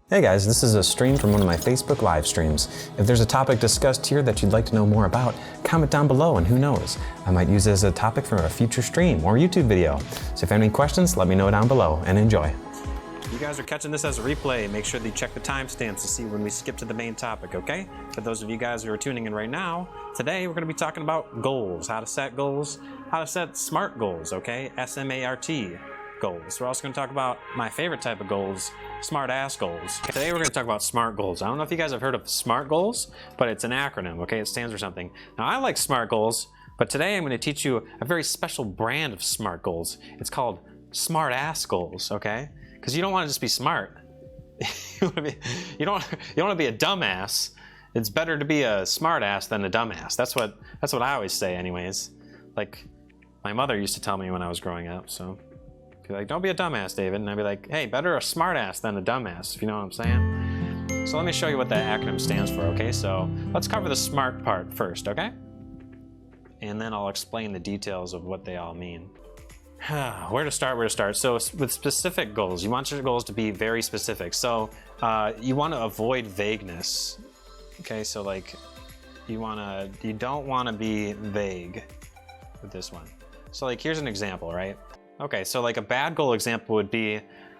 Hey guys, this is a stream from one of my Facebook live streams. If there's a topic discussed here that you'd like to know more about, comment down below and who knows, I might use it as a topic for a future stream or YouTube video. So if you have any questions, let me know down below and enjoy. You guys are catching this as a replay. Make sure that you check the timestamps to see when we skip to the main topic, okay? For those of you guys who are tuning in right now, today we're going to be talking about goals, how to set goals, how to set SMART goals, okay? S.M.A.R.T. goals. We're also going to talk about my favorite type of goals, SMART.A.S.S goals. Today we're going to talk about SMART goals. I don't know if you guys have heard of SMART goals, but it's an acronym, okay? It stands for something. Now I like SMART goals, but today I'm going to teach you a very special brand of SMART goals. It's called SMART.A.S.S goals, okay? Because you don't want to just be smart. you don't want to be a dumbass. It's better to be a smart ass than a dumbass. That's what I always say anyways. Like my mother used to tell me when I was growing up, so be like, don't be a dumbass, David. And I'd be like, hey, better a smart ass than a dumbass, if you know what I'm saying. So let me show you what that acronym stands for, okay? So let's cover the SMART part first, okay? And then I'll explain the details of what they all mean. Where to start? So with specific goals, you want your goals to be very specific. So you want to avoid vagueness, okay? So like you don't want to be vague with this one. So like here's an example, right? Okay, so like a bad goal example would be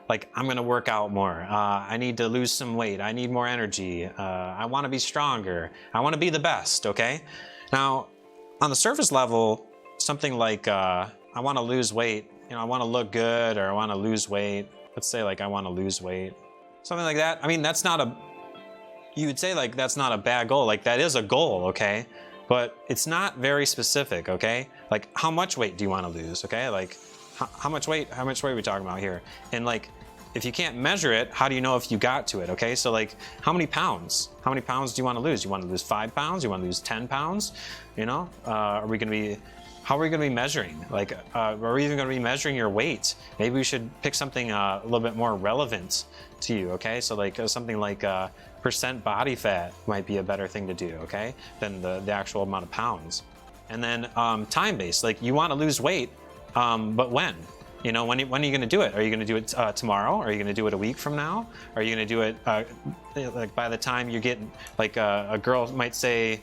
like, I'm gonna work out more. I need to lose some weight. I need more energy. I wanna be stronger. I wanna be the best, okay? Now, on the surface level, something like I wanna lose weight, you know, I wanna look good, or I wanna lose weight. Let's say like I wanna lose weight. Something like that. I mean, you would say like that's not a bad goal. Like that is a goal, okay? But it's not very specific, okay? Like how much weight do you wanna lose, okay? Like, how much weight are we talking about here? And like, if you can't measure it, how do you know if you got to it, okay? So like, how many pounds? How many pounds do you want to lose? You want to lose 5 pounds? You want to lose 10 pounds? You know, how are we going to be measuring? Like, are we even going to be measuring your weight? Maybe we should pick something a little bit more relevant to you, okay? So like something like percent body fat might be a better thing to do, okay? Than the actual amount of pounds. And then time-based, like you want to lose weight, but when? You know, when are you going to do it? Are you going to do it tomorrow? Are you going to do it a week from now? Are you going to do it like by the time you get, like a girl might say,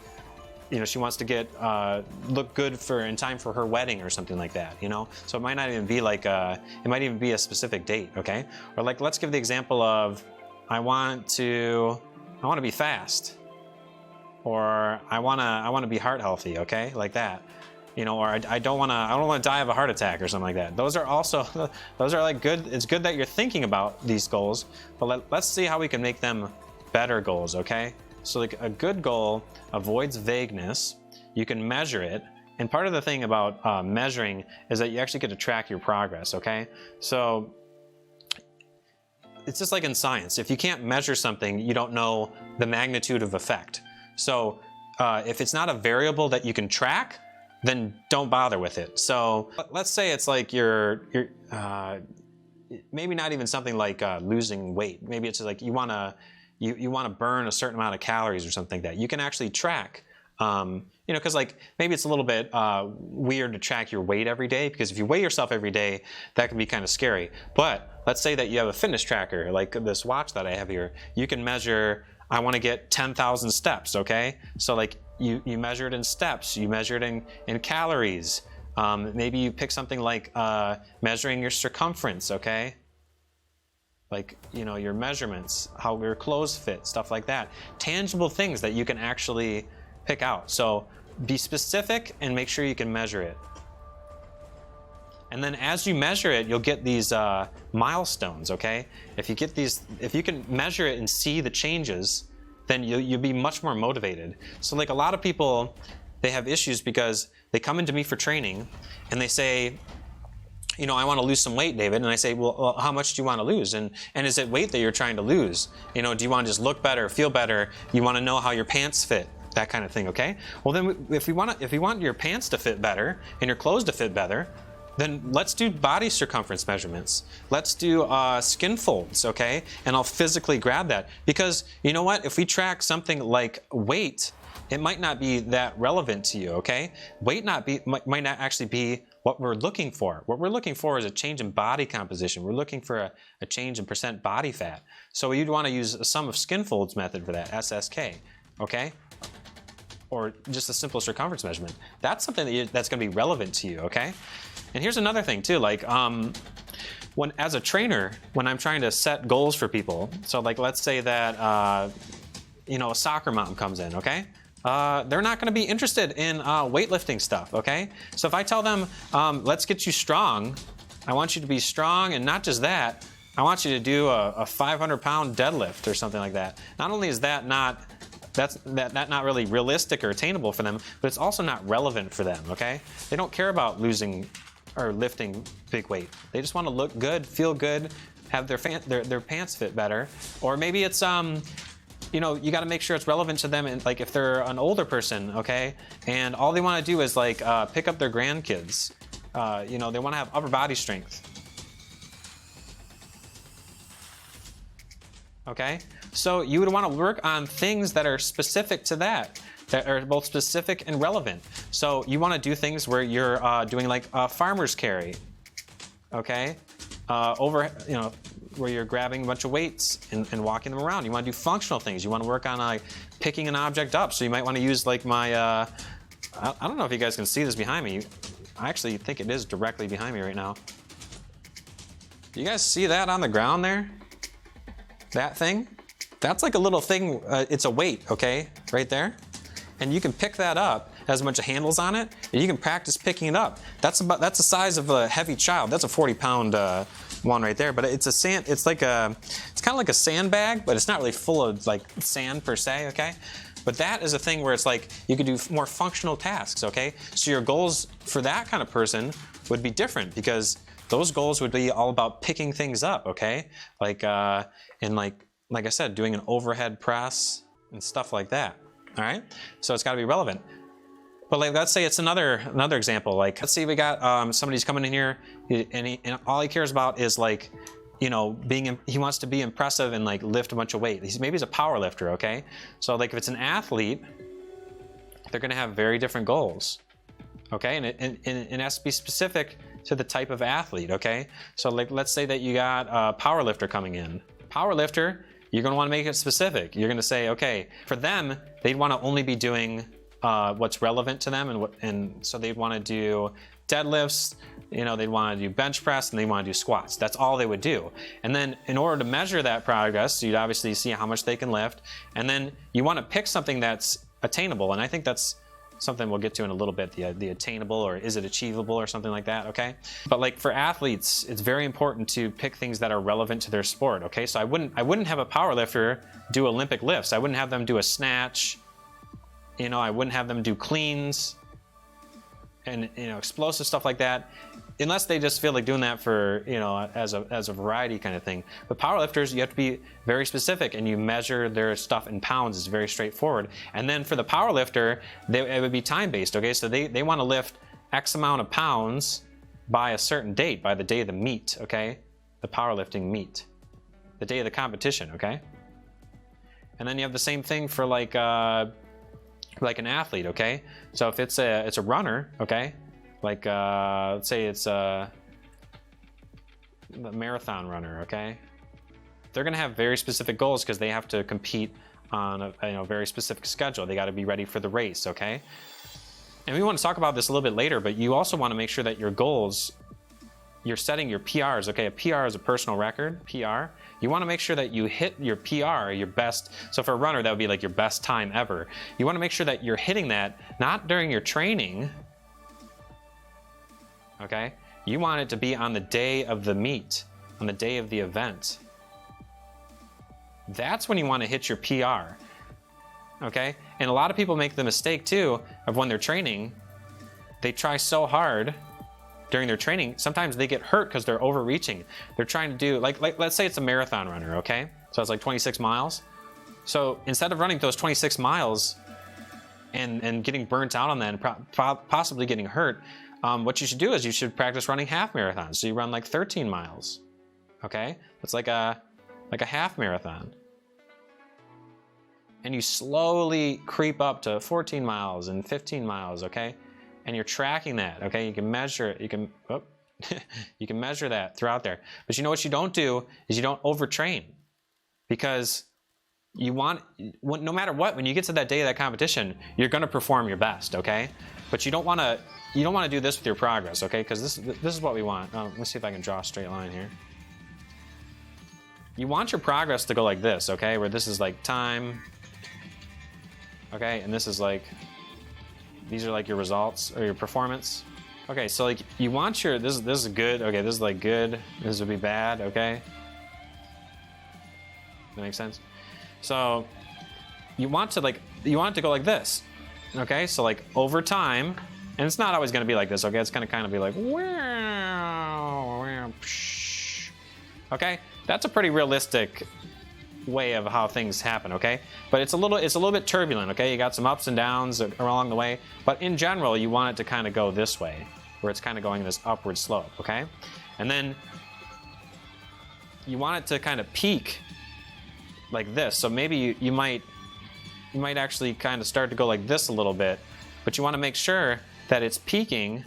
you know, she wants to get look good in time for her wedding or something like that, you know? So it might not even be like it might even be a specific date, okay? Or like, let's give the example of, I want to be fast, or I want to be heart healthy, okay? Like that. You know, or I don't want to die of a heart attack or something like that. Those are like good. It's good that you're thinking about these goals, but let's see how we can make them better goals, okay? So like a good goal avoids vagueness. You can measure it. And part of the thing about measuring is that you actually get to track your progress, okay? So it's just like in science. If you can't measure something, you don't know the magnitude of effect. So if it's not a variable that you can track, then don't bother with it. So let's say it's like you're maybe not even something like losing weight. Maybe it's like you wanna burn a certain amount of calories or something like that. You can actually track, you know, because like maybe it's a little bit weird to track your weight every day, because if you weigh yourself every day, that can be kind of scary. But let's say that you have a fitness tracker, like this watch that I have here. You can measure, I want to get 10,000 steps, okay? So like you measure it in steps, you measure it in calories. Maybe you pick something like measuring your circumference, okay? Like, you know, your measurements, how your clothes fit, stuff like that. Tangible things that you can actually pick out. So be specific and make sure you can measure it. And then as you measure it, you'll get these milestones, okay? If you can measure it and see the changes, then you'll be much more motivated. So like a lot of people, they have issues because they come into me for training and they say, you know, I want to lose some weight, David. And I say, well, how much do you want to lose? And is it weight that you're trying to lose? You know, do you want to just look better, feel better? You want to know how your pants fit? That kind of thing, okay? Well, then if you want your pants to fit better and your clothes to fit better, then let's do body circumference measurements. Let's do skin folds, okay? And I'll physically grab that. Because you know what? If we track something like weight, it might not be that relevant to you, okay? Weight might not actually be what we're looking for. What we're looking for is a change in body composition. We're looking for a change in percent body fat. So you'd want to use a sum of skin folds method for that, SSK, okay? Or just a simple circumference measurement. That's something that's going to be relevant to you, okay? And here's another thing too, like as a trainer, when I'm trying to set goals for people, so like let's say that you know, a soccer mom comes in, okay? They're not going to be interested in weightlifting stuff, okay? So if I tell them, let's get you strong, I want you to be strong, and not just that, I want you to do a 500-pound deadlift or something like that. Not only is that not really realistic or attainable for them, but it's also not relevant for them, okay? They don't care about losing or lifting big weight. They just want to look good, feel good, have their pants fit better, or maybe it's you know, you got to make sure it's relevant to them. And like if they're an older person, okay, and all they want to do is like pick up their grandkids, you know, they want to have upper body strength. Okay, so you would want to work on things that are specific to that are both specific and relevant. So you want to do things where you're doing like a farmer's carry, okay, you know, where you're grabbing a bunch of weights and walking them around. You want to do functional things. You want to work on like picking an object up. So you might want to use like my, I don't know if you guys can see this behind me. I actually think it is directly behind me right now. Do you guys see that on the ground there? That thing? That's like a little thing, it's a weight, okay, right there. And you can pick that up. It has a bunch of handles on it, and you can practice picking it up. That's the size of a heavy child. That's a 40-pound one right there. But it's kind of like a sandbag, but it's not really full of like sand per se, okay? But that is a thing where it's like you could do more functional tasks, okay? So your goals for that kind of person would be different because those goals would be all about picking things up, okay? Like like I said, doing an overhead press and stuff like that. All right, so it's got to be relevant. But like, let's say it's another example. Like, let's say we got somebody's coming in here, and all he cares about is like, you know, he wants to be impressive and like lift a bunch of weight. Maybe he's a power lifter, okay? So like, if it's an athlete, they're going to have very different goals, okay? And it has to be specific to the type of athlete, okay? So like, let's say that you got a power lifter coming in. Power lifter, you're going to want to make it specific. You're going to say, okay, for them, they'd want to only be doing what's relevant to them, and so they'd want to do deadlifts, you know, they'd want to do bench press, and they want to do squats. That's all they would do. And then in order to measure that progress, you'd obviously see how much they can lift, and then you want to pick something that's attainable, and I think that's something we'll get to in a little bit, the attainable, or is it achievable, or something like that, okay? But like for athletes, it's very important to pick things that are relevant to their sport, okay? So I wouldn't have a power lifter do Olympic lifts. I wouldn't have them do a snatch, you know, I wouldn't have them do cleans and, you know, explosive stuff like that, unless they just feel like doing that for, you know, as a variety kind of thing. But powerlifters, you have to be very specific, and you measure their stuff in pounds. It's very straightforward. And then for the powerlifter, it would be time-based, okay? So they want to lift X amount of pounds by a certain date, by the day of the meet, okay? The powerlifting meet, the day of the competition, okay? And then you have the same thing for like an athlete, okay? So if it's a runner, okay? Like, let's say it's the marathon runner, okay? They're gonna have very specific goals because they have to compete on a very specific schedule. They gotta be ready for the race, okay? And we want to talk about this a little bit later, but you also want to make sure that your goals, you're setting your PRs, okay? A PR is a personal record, PR. You want to make sure that you hit your PR, your best. So for a runner, that would be like your best time ever. You want to make sure that you're hitting that, not during your training, okay? You want it to be on the day of the meet, on the day of the event. That's when you want to hit your PR, okay? And a lot of people make the mistake too of when they're training, they try so hard during their training, sometimes they get hurt because they're overreaching. They're trying to do, like let's say it's a marathon runner, okay? So it's like 26 miles. So instead of running those 26 miles and getting burnt out on that and possibly getting hurt, what you should do is you should practice running half marathons. So you run like 13 miles, okay? That's like a half marathon. And you slowly creep up to 14 miles and 15 miles, okay? and you're tracking that, okay? You can measure it, you can, you can measure that throughout there. But you know what you don't do is you don't overtrain, because you want, no matter what, when you get to that day of that competition, you're gonna perform your best, okay? But you don't wanna do this with your progress, okay? Because this is what we want. Let's see if I can draw a straight line here. You want your progress to go like this, okay? Where this is like time, okay? And this is like, these are like your results or your performance. Okay, so like you want your, this is good, okay, this is like good, this would be bad, okay? That makes sense? So you want it to go like this, okay? So like over time, and it's not always gonna be like this, okay? It's gonna kind of be like, okay? That's a pretty realistic way of how things happen, okay? But it's a little bit turbulent, okay? You got some ups and downs along the way, but in general, you want it to kind of go this way, where it's kind of going this upward slope, okay? And then you want it to kind of peak like this. So maybe you might actually kind of start to go like this a little bit, but you want to make sure that it's peaking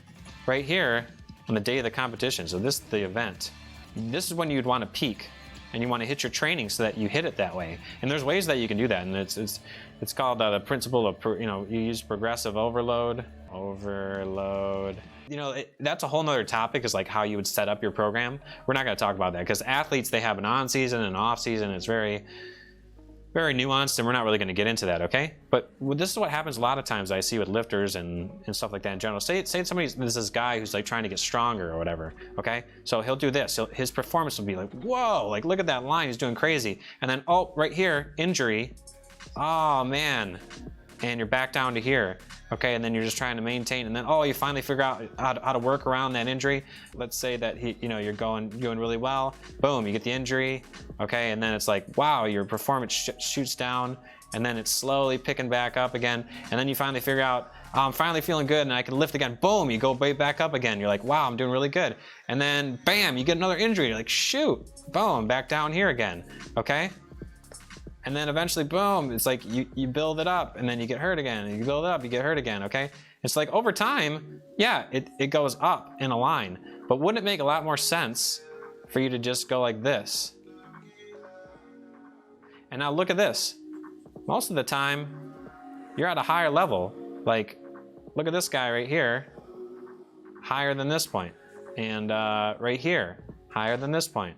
right here on the day of the competition. So this is the event. This is when you'd want to peak, and you want to hit your training so that you hit it that way. And there's ways that you can do that, and it's called the principle of, you use progressive overload. You know, that's a whole nother topic, is like how you would set up your program. We're not going to talk about that, because athletes, they have an on season and an off season. It's very, very nuanced, and we're not really going to get into that, okay? But this is what happens a lot of times I see with lifters and stuff like that in general. Say there's this guy who's like trying to get stronger or whatever, okay? So he'll do this. His performance will be like, whoa, like look at that line, he's doing crazy. And then, oh, right here, injury. Oh, man. And you're back down to here, okay? And then you're just trying to maintain, and then, oh, you finally figure out how to work around that injury. Let's say that you're doing really well. Boom, you get the injury, okay? And then it's like, wow, your performance shoots down, and then it's slowly picking back up again. And then you finally figure out, oh, I'm finally feeling good, and I can lift again. Boom, you go way back up again. You're like, wow, I'm doing really good. And then, bam, you get another injury. You're like, shoot, boom, back down here again, okay? And then eventually, boom, it's like you build it up, and then you get hurt again, and you build it up, you get hurt again, okay? It's like over time, yeah, it goes up in a line, but wouldn't it make a lot more sense for you to just go like this? And now look at this. Most of the time, you're at a higher level. Like, look at this guy right here, higher than this point. And right here, higher than this point.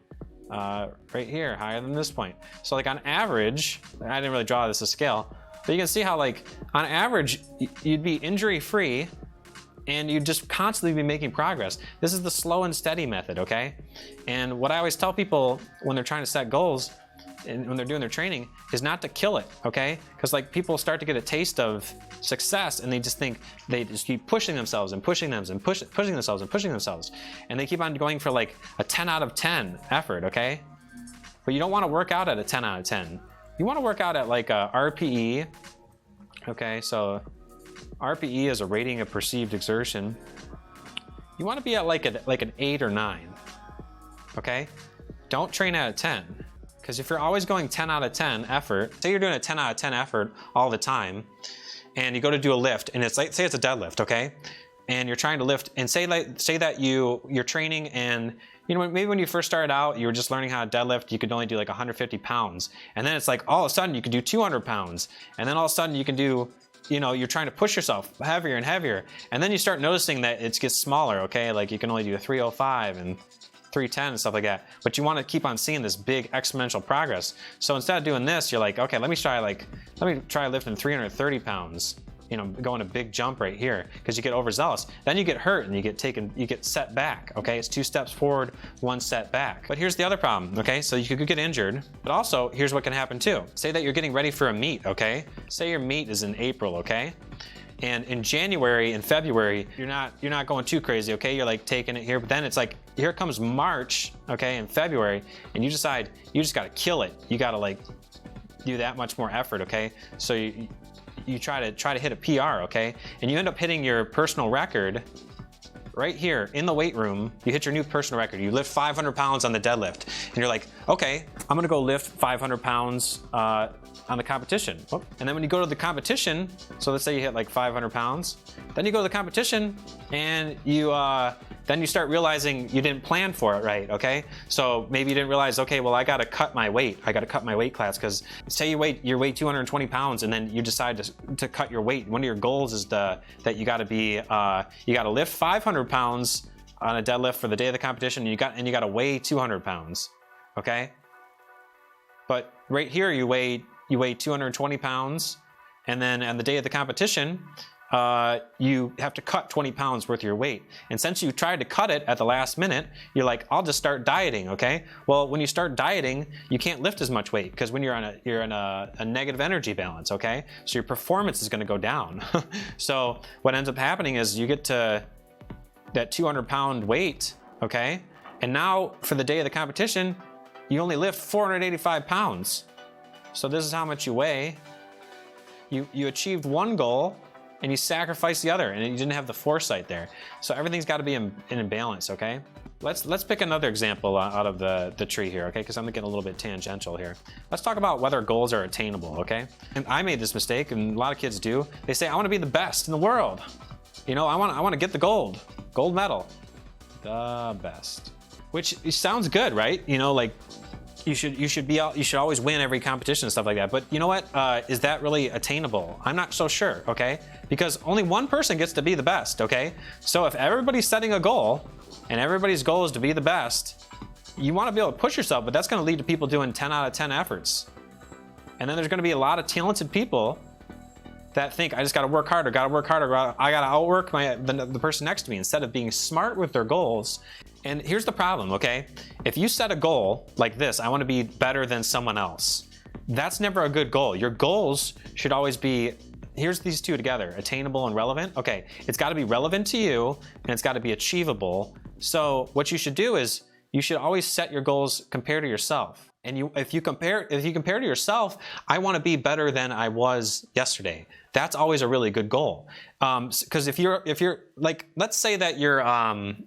Right here, higher than this point. So like on average, I didn't really draw this to scale, but you can see how like on average, you'd be injury free and you'd just constantly be making progress. This is the slow and steady method, okay? And what I always tell people when they're trying to set goals and when they're doing their training is not to kill it, okay? Because like people start to get a taste of success and they just think they just keep pushing themselves and pushing themselves and pushing themselves and pushing themselves, and they keep on going for like a 10 out of 10 effort, okay? But you don't want to work out at a 10 out of 10. You want to work out at like a RPE, okay? So RPE is a rating of perceived exertion. You want to be at like an 8 or 9, okay? Don't train at a 10. Because if you're always going 10 out of 10 effort, say you're doing a 10 out of 10 effort all the time, and you go to do a lift, and it's like, say it's a deadlift, okay? And you're trying to lift, and say that you're training, and maybe when you first started out, you were just learning how to deadlift, you could only do like 150 pounds. And then it's like, all of a sudden you can do 200 pounds. And then all of a sudden you can do, you're trying to push yourself heavier and heavier. And then you start noticing that it gets smaller, okay? Like you can only do a 305 and 310 and stuff like that, but you want to keep on seeing this big exponential progress. So instead of doing this, you're like, okay, let me try lifting 330 pounds, going a big jump right here, because you get overzealous. Then you get hurt and you get set back, okay? It's 2 steps forward, 1 step back. But here's the other problem, okay? So you could get injured, but also here's what can happen too. Say that you're getting ready for a meet, okay? Say your meet is in April, okay? And in January and February, you're not going too crazy, okay? You're like taking it here, but then it's like, here comes March, okay, and February, and you decide you just gotta kill it. You gotta like do that much more effort, okay? So you try to hit a PR, okay? And you end up hitting your personal record right here in the weight room, you hit your new personal record. You lift 500 pounds on the deadlift. And you're like, okay, I'm gonna go lift 500 pounds on the competition. And then when you go to the competition, so let's say you hit like 500 pounds, then you go to the competition and then you start realizing you didn't plan for it right, okay? So maybe you didn't realize, okay, well, I gotta cut my weight. I gotta cut my weight class, because say you weigh 220 pounds and then you decide to cut your weight. One of your goals is that you gotta lift 500 pounds on a deadlift for the day of the competition, and you gotta weigh 200 pounds, okay? But right here, you weigh 220 pounds, and then on the day of the competition, you have to cut 20 pounds worth of your weight. And since you tried to cut it at the last minute, you're like, I'll just start dieting, okay? Well, when you start dieting, you can't lift as much weight, because when you're in a negative energy balance, okay? So your performance is gonna go down. So what ends up happening is you get to that 200-pound weight, okay? And now for the day of the competition, you only lift 485 pounds. So this is how much you weigh. You achieved one goal, and you sacrifice the other, and you didn't have the foresight there. So everything's got to be in balance, okay? Let's pick another example out of the tree here, okay? Because I'm getting a little bit tangential here. Let's talk about whether goals are attainable, okay? And I made this mistake, and a lot of kids do. They say, I want to be the best in the world. You know, I want to get the gold medal, the best. Which sounds good, right? You know, like you should always win every competition and stuff like that. But you know what? Is that really attainable? I'm not so sure, okay? Because only one person gets to be the best, okay? So if everybody's setting a goal and everybody's goal is to be the best, you want to be able to push yourself, but that's going to lead to people doing 10 out of 10 efforts. And then there's going to be a lot of talented people that think, I just got to work harder, I got to outwork the person next to me, instead of being smart with their goals. And here's the problem, okay? If you set a goal like this, I want to be better than someone else, that's never a good goal. Your goals should always be, here's these two together, attainable and relevant. Okay, it's got to be relevant to you, and it's got to be achievable. So what you should do is, you should always set your goals compared to yourself. And if you compare to yourself, I want to be better than I was yesterday. That's always a really good goal. Because if you're like, let's say that you're,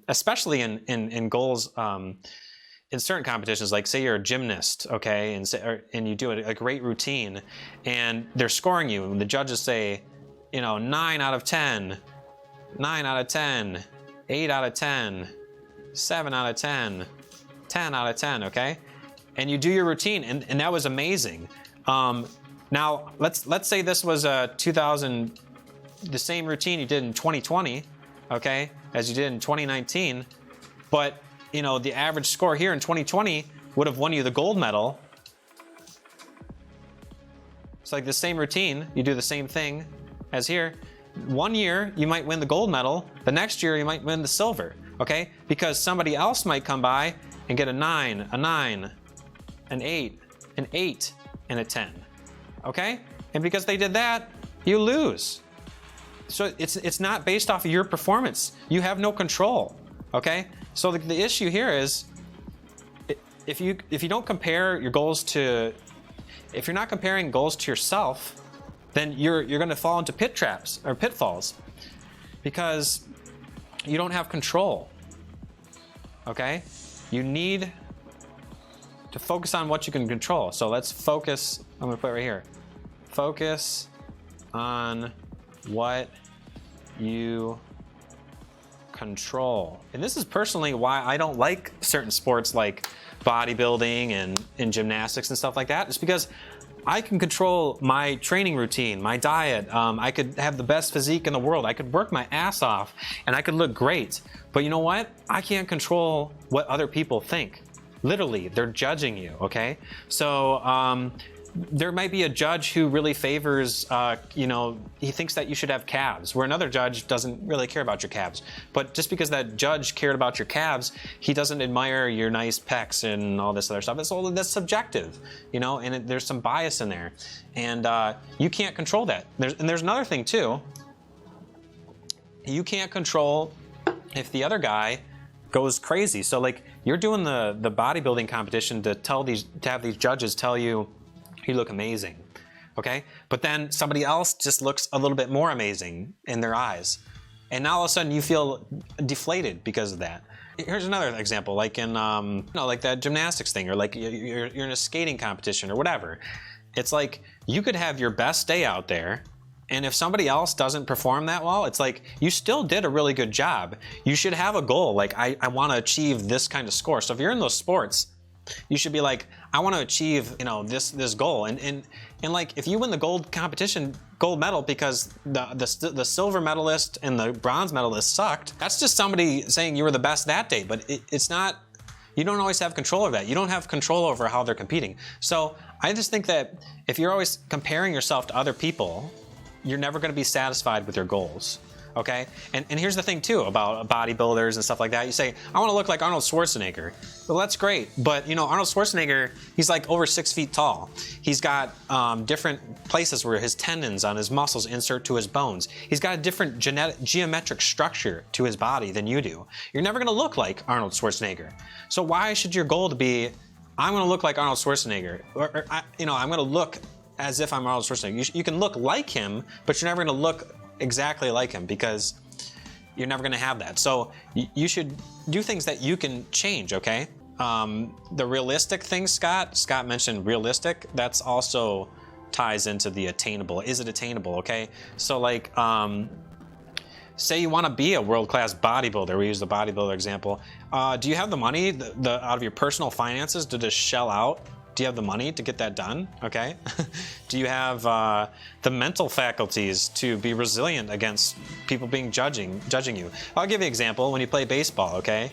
especially in goals, in certain competitions, like say you're a gymnast, okay, and you do a great routine, and they're scoring you, and the judges say, you know, 9 out of 10, 9 out of 10, 8 out of 10, 7 out of 10, 10 out of 10, okay? And you do your routine, and that was amazing. Now, let's say this was the same routine you did in 2020, okay, as you did in 2019, but, you know, the average score here in 2020 would have won you the gold medal. It's like the same routine, you do the same thing as here. One year, you might win the gold medal, the next year you might win the silver, okay? Because somebody else might come by and get a 9, an 8, an 8, and a 10, okay? And because they did that, you lose. So it's not based off of your performance. You have no control, okay? So the issue here is, if you don't compare your goals to, if you're not comparing goals to yourself, then you're going to fall into pitfalls, because you don't have control, okay? You need to focus on what you can control. So let's focus, I'm going to put it right here. Focus on what you control. And this is personally why I don't like certain sports like bodybuilding and gymnastics and stuff like that. It's because I can control my training routine, my diet. I could have the best physique in the world. I could work my ass off and I could look great. But you know what? I can't control what other people think. Literally, they're judging you, okay? So there might be a judge who really favors, you know, he thinks that you should have calves, where another judge doesn't really care about your calves. But just because that judge cared about your calves, he doesn't admire your nice pecs and all this other stuff. That's subjective, you know, and there's some bias in there. And you can't control that. There's another thing too. You can't control if the other guy goes crazy. So like, you're doing the bodybuilding competition to have these judges tell you, you look amazing, okay? But then somebody else just looks a little bit more amazing in their eyes. And now all of a sudden you feel deflated because of that. Here's another example, like in, like that gymnastics thing, or like you're in a skating competition or whatever. It's like you could have your best day out there, and if somebody else doesn't perform that well, it's like you still did a really good job. You should have a goal, like I want to achieve this kind of score. So if you're in those sports, you should be like, I want to achieve, this goal. And like if you win the gold medal because the silver medalist and the bronze medalist sucked, that's just somebody saying you were the best that day. But it's not. You don't always have control over that. You don't have control over how they're competing. So I just think that if you're always comparing yourself to other people, you're never going to be satisfied with your goals. Okay? And here's the thing too about bodybuilders and stuff like that. You say, I want to look like Arnold Schwarzenegger. Well, that's great. But Arnold Schwarzenegger, he's like over 6 feet tall. He's got different places where his tendons on his muscles insert to his bones. He's got a different geometric structure to his body than you do. You're never going to look like Arnold Schwarzenegger. So why should your goal to be, I'm going to look like Arnold Schwarzenegger, or I'm going to look as if I'm Arnold Schwarzenegger. You can look like him, but you're never going to look exactly like him, because you're never going to have that. So you should do things that you can change, okay? The realistic thing, Scott mentioned realistic. That's also ties into the attainable. Is it attainable, okay? So like, say you want to be a world-class bodybuilder. We use the bodybuilder example. Do you have the money out of your personal finances to just shell out? Do you have the money to get that done? Okay. Do you have the mental faculties to be resilient against people being judging you? I'll give you an example. When you play baseball, okay?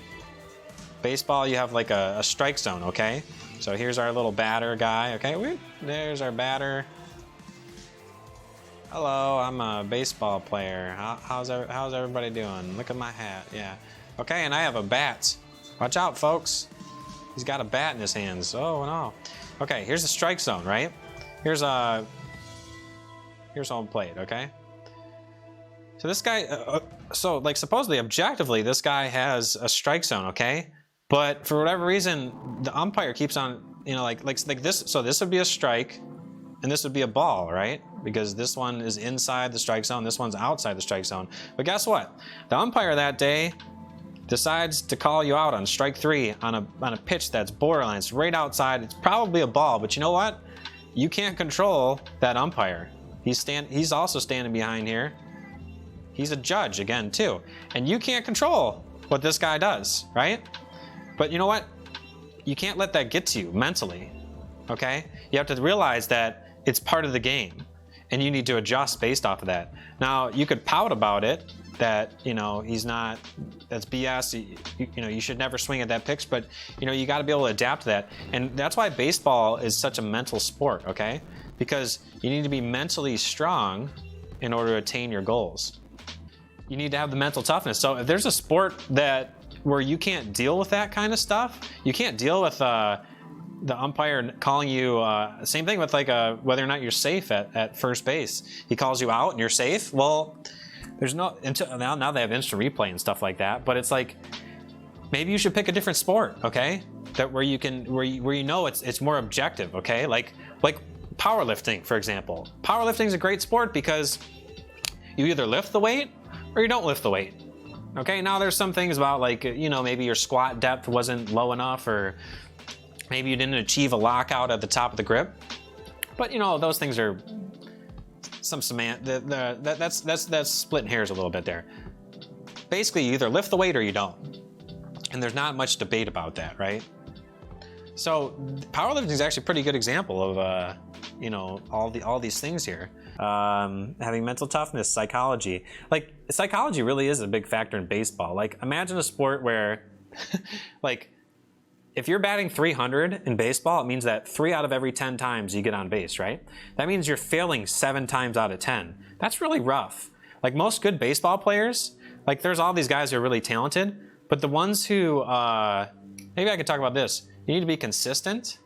Baseball, you have like a strike zone, okay? So here's our little batter guy, okay? There's our batter. Hello, I'm a baseball player. How's everybody doing? Look at my hat, yeah. Okay, and I have a bat. Watch out, folks. He's got a bat in his hands. Oh no. Okay, here's the strike zone, right? Here's home plate, okay? So this guy, so like supposedly objectively, this guy has a strike zone, okay? But for whatever reason, the umpire keeps on, like this. So this would be a strike, and this would be a ball, right? Because this one is inside the strike zone, this one's outside the strike zone. But guess what? The umpire that day decides to call you out on strike 3 on a pitch that's borderline. It's right outside. It's probably a ball, but you know what? You can't control that umpire. He's also standing behind here. He's a judge again too, and you can't control what this guy does, right? But you know what? You can't let that get to you mentally. Okay? You have to realize that it's part of the game, and you need to adjust based off of that. Now you could pout about it, that he's not, that's BS, you should never swing at that pitch, but you got to be able to adapt to that. And that's why baseball is such a mental sport, okay? Because you need to be mentally strong in order to attain your goals. You need to have the mental toughness. So if there's a sport where you can't deal with that kind of stuff, you can't deal with the umpire calling you, same thing with like whether or not you're safe at first base. He calls you out and you're safe. Well, there's no, until now they have instant replay and stuff like that, but it's like, maybe you should pick a different sport, okay? Where it's more objective, okay? Like powerlifting, for example. Powerlifting is a great sport because you either lift the weight or you don't lift the weight. Okay, now there's some things about like, maybe your squat depth wasn't low enough, or maybe you didn't achieve a lockout at the top of the grip. But those things are some that's splitting hairs a little bit there. Basically, you either lift the weight or you don't. And there's not much debate about that, right? So powerlifting is actually a pretty good example of all these things here. Having mental toughness, psychology. Like psychology really is a big factor in baseball. Like imagine a sport where like if you're batting 300 in baseball, it means that 3 out of every 10 times you get on base, right? That means you're failing 7 times out of 10. That's really rough. Like most good baseball players, like there's all these guys who are really talented, but the ones who, maybe I could talk about this. You need to be consistent,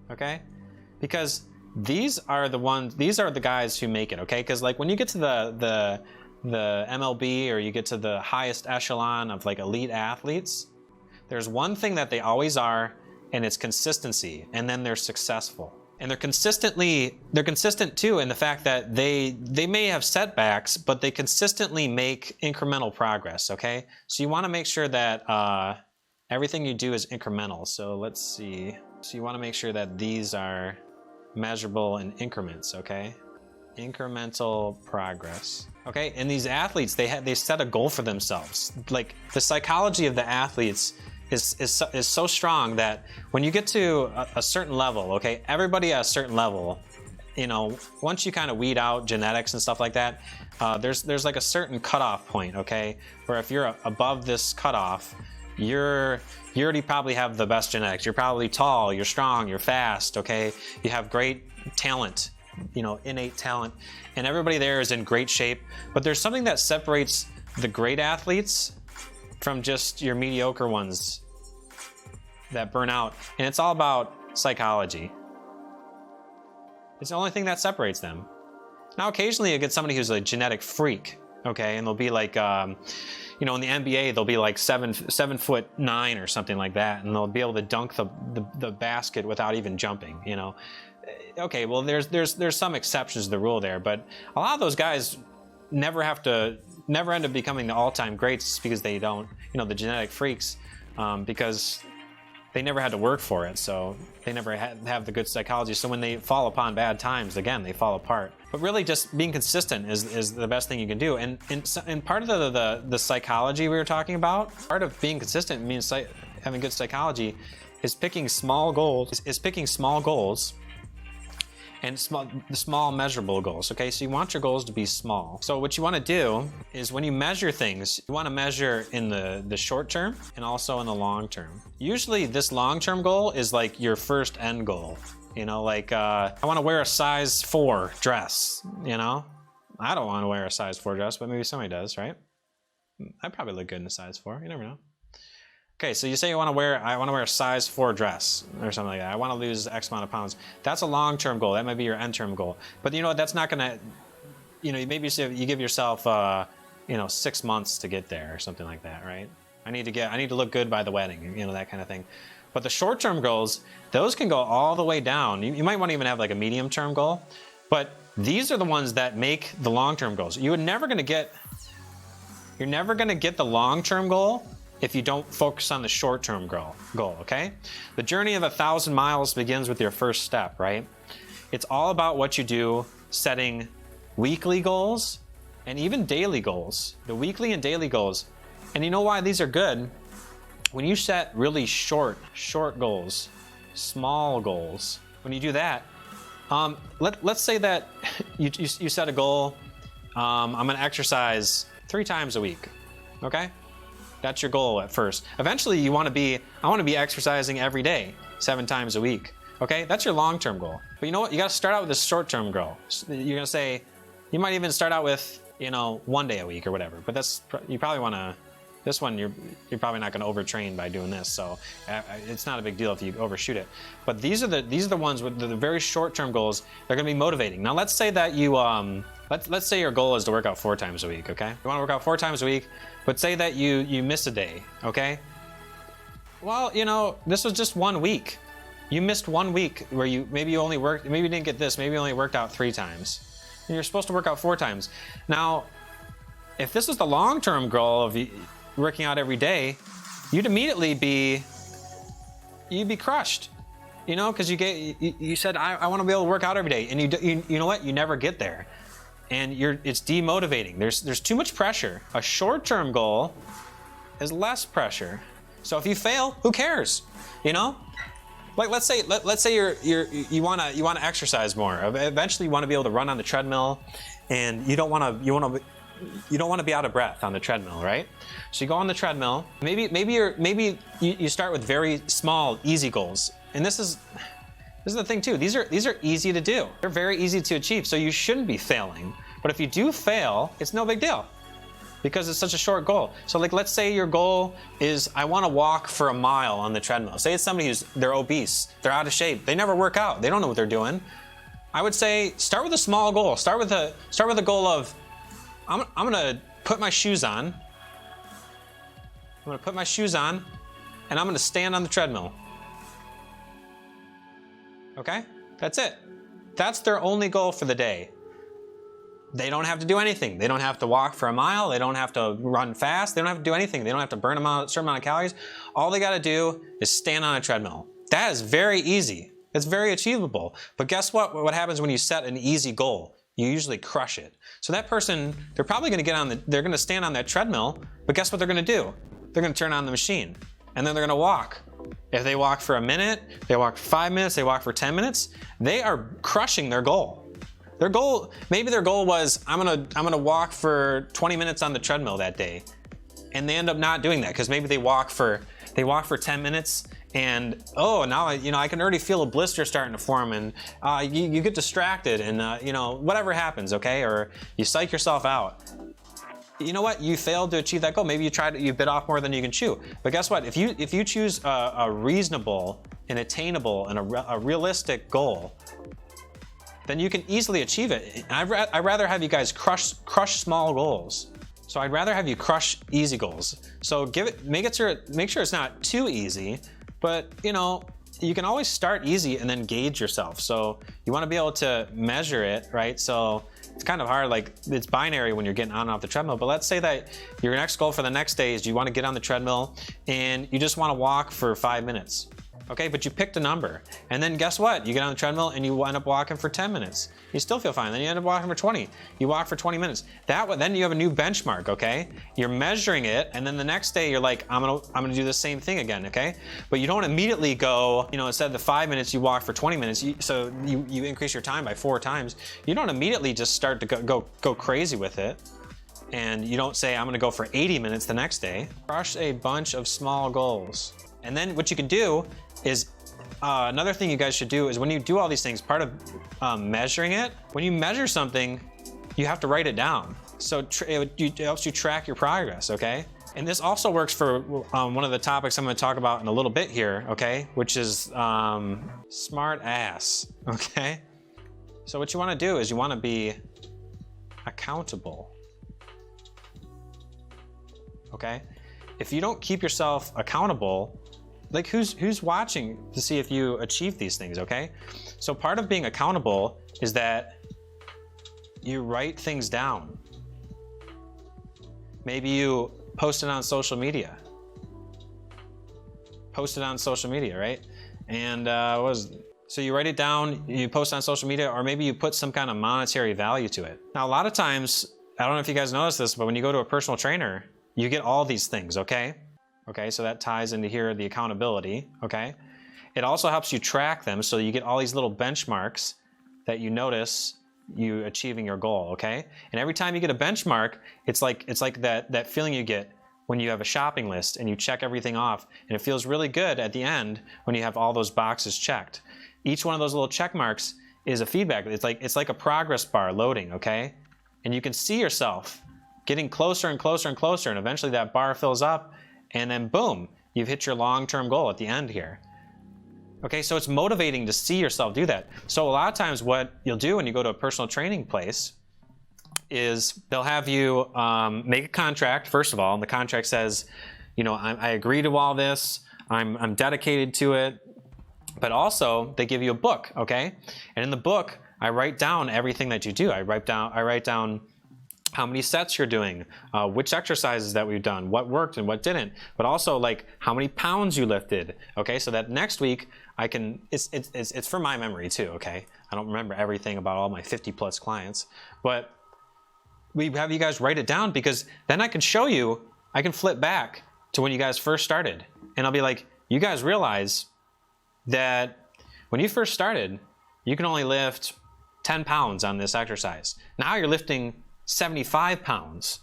okay? Because these are the guys who make it, okay? Because like when you get to the MLB, or you get to the highest echelon of like elite athletes, there's one thing that they always are, and it's consistency, and then they're successful. And they're consistent too in the fact that they may have setbacks, but they consistently make incremental progress, okay? So you wanna make sure that everything you do is incremental. So let's see. So you wanna make sure that these are measurable in increments, okay? Incremental progress. Okay, and these athletes, they set a goal for themselves. Like the psychology of the athletes is so strong that when you get to a certain level, okay, everybody at a certain level, you know, once you kind of weed out genetics and stuff like that, there's like a certain cutoff point, okay, where if you're above this cutoff, you already probably have the best genetics. You're probably tall, you're strong, you're fast, okay, you have great talent, you know, innate talent, and everybody there is in great shape. But there's something that separates the great athletes from just your mediocre ones that burn out, and it's all about psychology. It's the only thing that separates them. Now occasionally you get somebody who's a genetic freak, okay, and they'll be like you know, in the NBA they'll be like 7'9" or something like that, and they'll be able to dunk the basket without even jumping, you know. Okay, well there's some exceptions to the rule there, but a lot of those guys never end up becoming the all-time greats because they don't, you know, the genetic freaks, because they never had to work for it, so they never have the good psychology. So when they fall upon bad times, again, they fall apart. But really, just being consistent is the best thing you can do. And part of the psychology we were talking about, part of being consistent means having good psychology, is picking small goals. And small measurable goals, okay? So you want your goals to be small. So what you wanna do is when you measure things, you wanna measure in the short term and also in the long term. Usually this long-term goal is like your first end goal. You know, like I wanna wear a size 4 dress, you know? I don't wanna wear a size 4 dress, but maybe somebody does, right? I probably look good in a size 4, you never know. Okay, so you say I want to wear a size 4 dress or something like that. I want to lose X amount of pounds. That's a long-term goal. That might be your end-term goal. But you know what? That's not gonna, you know, maybe you give yourself, you know, 6 months to get there or something like that, right? I need to look good by the wedding, you know, that kind of thing. But the short-term goals, those can go all the way down. You might want to even have like a medium-term goal, but these are the ones that make the long-term goals. You're never gonna get the long-term goal if you don't focus on the short-term goal, okay? The journey of 1,000 miles begins with your first step, right? It's all about what you do, setting weekly goals and even daily goals. The weekly and daily goals. And you know why these are good? When you set really short goals, small goals, when you do that, let's say that you set a goal, I'm gonna exercise 3 times a week, okay? That's your goal at first. Eventually I want to be exercising every day, 7 times a week. Okay, that's your long-term goal. But you know what? You got to start out with this short-term goal. You're gonna say, you might even start out with, you know, 1 day a week or whatever. But you probably want to. This one you're probably not going to overtrain by doing this. So it's not a big deal if you overshoot it. But these are the ones with the very short-term goals. They're going to be motivating. Now let's say that you let's say your goal is to work out 4 times a week. Okay, you want to work out 4 times a week. But say that you miss a day, okay? Well, you know, this was just 1 week. You missed 1 week where maybe you didn't get this, maybe you only worked out 3 times. And you're supposed to work out 4 times. Now, if this is the long-term goal of working out every day, you'd immediately be crushed, you know, because you said I want to be able to work out every day, and you know what? You never get there. And it's demotivating. There's too much pressure. A short-term goal is less pressure. So if you fail, who cares? You know, like let's say you want to exercise more. Eventually, you want to be able to run on the treadmill, and you don't want to be out of breath on the treadmill, right? So you go on the treadmill. Maybe you start with very small, easy goals, and this is the thing too. These are easy to do. They're very easy to achieve. So you shouldn't be failing. But if you do fail, it's no big deal because it's such a short goal. So like, let's say your goal is, I want to walk for a mile on the treadmill. Say it's somebody they're obese, they're out of shape, they never work out, they don't know what they're doing. I would say start with a small goal. Start with a goal of, I'm gonna put my shoes on. I'm gonna put my shoes on, and I'm gonna stand on the treadmill. Okay? That's it. That's their only goal for the day. They don't have to do anything. They don't have to walk for a mile. They don't have to run fast. They don't have to do anything. They don't have to burn a certain amount of calories. All they got to do is stand on a treadmill. That is very easy. It's very achievable. But guess what? What happens when you set an easy goal? You usually crush it. So that person, they're probably going to they're going to stand on that treadmill, but guess what they're going to do? They're going to turn on the machine, and then they're going to walk. If they walk for a minute, they walk for 5 minutes, they walk for 10 minutes, they are crushing their goal. Their goal, maybe their goal was, I'm gonna walk for 20 minutes on the treadmill that day. And they end up not doing that because maybe they walk for 10 minutes and, oh, now I can already feel a blister starting to form, and you get distracted, and whatever happens, okay? Or you psych yourself out. You know what? You failed to achieve that goal. Maybe you bit off more than you can chew. But guess what? If you choose a reasonable and attainable and a realistic goal, then you can easily achieve it. And I'd rather have you guys crush small goals. So I'd rather have you crush easy goals. So make sure it's not too easy, but you can always start easy and then gauge yourself. So you want to be able to measure it, right? So it's kind of hard, like it's binary when you're getting on and off the treadmill. But let's say that your next goal for the next day is you want to get on the treadmill and you just want to walk for 5 minutes. Okay, but you picked a number, and then guess what? You get on the treadmill and you end up walking for 10 minutes. You still feel fine. Then you end up walking for 20. You walk for 20 minutes. Then you have a new benchmark. Okay, you're measuring it, and then the next day you're like, I'm gonna do the same thing again. Okay, but you don't immediately go, instead of the 5 minutes, you walk for 20 minutes. So you increase your time by 4 times. You don't immediately just start to go crazy with it. And you don't say, I'm gonna go for 80 minutes the next day. Crush a bunch of small goals. And then what you can do is, another thing you guys should do is when you do all these things, part of measuring it, when you measure something, you have to write it down. So it helps you track your progress, okay? And this also works for one of the topics I'm gonna talk about in a little bit here, okay? Which is S.M.A.R.T.A.S.S, okay? So what you wanna do is you wanna be accountable, okay? If you don't keep yourself accountable, like who's watching to see if you achieve these things, okay? So part of being accountable is that you write things down. Maybe you post it on social media. Post it on social media, right? And so you write it down, you post it on social media, or maybe you put some kind of monetary value to it. Now, a lot of times, I don't know if you guys notice this, but when you go to a personal trainer, you get all these things, okay? Okay, so that ties into here, the accountability, okay? It also helps you track them, so you get all these little benchmarks that you notice you achieving your goal, okay? And every time you get a benchmark, it's like that feeling you get when you have a shopping list and you check everything off, and it feels really good at the end when you have all those boxes checked. Each one of those little check marks is a feedback. It's like a progress bar loading, okay? And you can see yourself getting closer and closer and closer, and eventually that bar fills up, and then boom, you've hit your long-term goal at the end here. Okay, so it's motivating to see yourself do that. So a lot of times what you'll do when you go to a personal training place is they'll have you make a contract, first of all, and the contract says, I agree to all this, I'm dedicated to it, but also they give you a book, okay? And in the book, I write down everything that you do. I write down how many sets you're doing, which exercises that we've done, what worked and what didn't, but also like how many pounds you lifted, okay? So that next week I can, it's for my memory too, okay? I don't remember everything about all my 50 plus clients, but we have you guys write it down because then I can show you, I can flip back to when you guys first started, and I'll be like, you guys realize that when you first started, you can only lift 10 pounds on this exercise. Now you're lifting 75 pounds,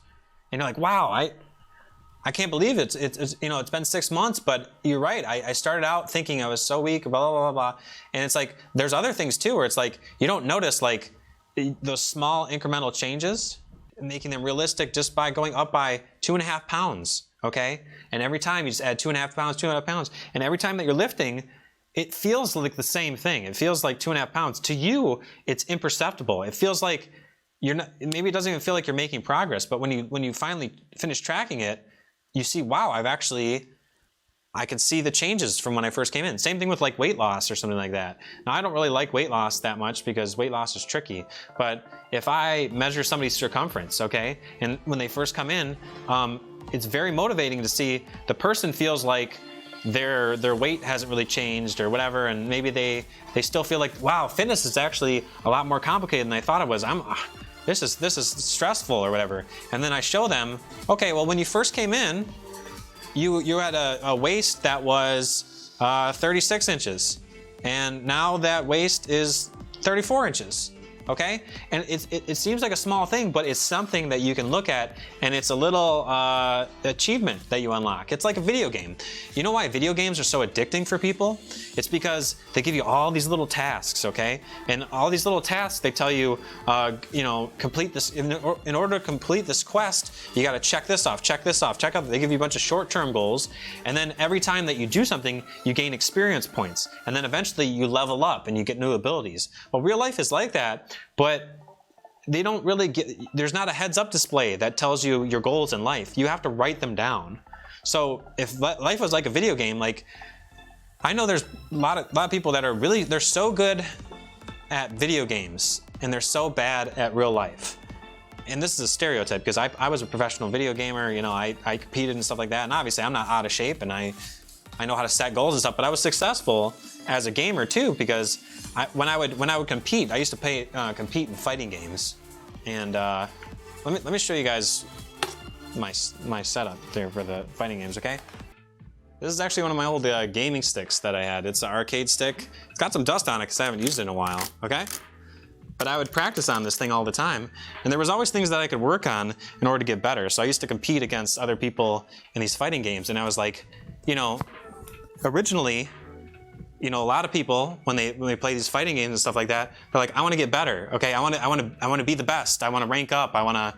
and you're like, wow, I can't believe it's been 6 months, but you're right. I started out thinking I was so weak, blah, blah, blah, blah. And it's like, there's other things too, where it's like, you don't notice like those small incremental changes, making them realistic just by going up by 2.5 pounds, okay? And every time you just add 2.5 pounds, 2.5 pounds. And every time that you're lifting, it feels like the same thing. It feels like 2.5 pounds. To you, it's imperceptible. It feels like you're not, maybe it doesn't even feel like you're making progress, but when you finally finish tracking it, you see, wow, I've actually I could see the changes from when I first came in. Same thing with like weight loss or something like that. Now I don't really like weight loss that much because weight loss is tricky, but if I measure somebody's circumference, okay, and when they first come in, it's very motivating to see the person feels like their weight hasn't really changed or whatever, and maybe they still feel like, wow, fitness is actually a lot more complicated than I thought it was. This is stressful or whatever. And then I show them, okay, well when you first came in, you had a waist that was 36 inches, and now that waist is 34 inches. Okay, and it seems like a small thing, but it's something that you can look at, and it's a little achievement that you unlock. It's like a video game. You know why video games are so addicting for people? It's because they give you all these little tasks, okay? And all these little tasks, they tell you, you know, complete this. In order to complete this quest, you got to check this off, check this off, check out. They give you a bunch of short-term goals, and then every time that you do something, you gain experience points, and then eventually you level up and you get new abilities. Well, real life is like that. But they don't really there's not a heads-up display that tells you your goals in life. You have to write them down. So if life was like a video game, like I know there's a lot of people that are they're so good at video games and they're so bad at real life. And this is a stereotype because I was a professional video gamer, you know, I competed and stuff like that, and obviously I'm not out of shape and I know how to set goals and stuff, but I was successful as a gamer too because when I would compete, I used to compete in fighting games, and let me show you guys my setup there for the fighting games. Okay, this is actually one of my old gaming sticks that I had. It's an arcade stick. It's got some dust on it because I haven't used it in a while. Okay, but I would practice on this thing all the time, and there was always things that I could work on in order to get better. So I used to compete against other people in these fighting games, and I was like, you know, originally, you know, a lot of people when they play these fighting games and stuff like that, they're like, I want to get better. Okay, I want to be the best. I want to rank up. I want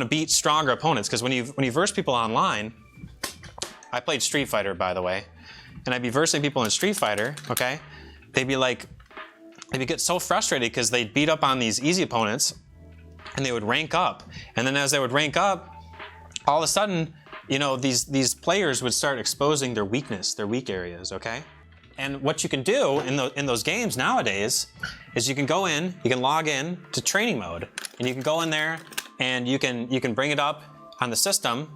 to beat stronger opponents. Because when you verse people online, I played Street Fighter, by the way, and I'd be versing people in Street Fighter. Okay, they'd get so frustrated because they'd beat up on these easy opponents, and they would rank up. And then as they would rank up, all of a sudden, you know, these players would start exposing their weakness, their weak areas. Okay. And what you can do in those games nowadays is you can go in, you can log in to training mode, and you can go in there and you can bring it up on the system,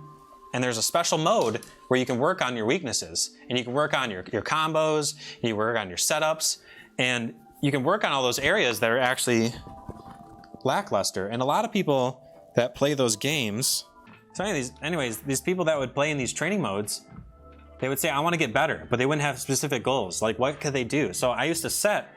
and there's a special mode where you can work on your weaknesses, and you can work on your combos, and you work on your setups, and you can work on all those areas that are actually lackluster. And a lot of people that play those games, so anyways, these people that would play in these training modes, they would say, I want to get better, but they wouldn't have specific goals. Like, what could they do? So I used to set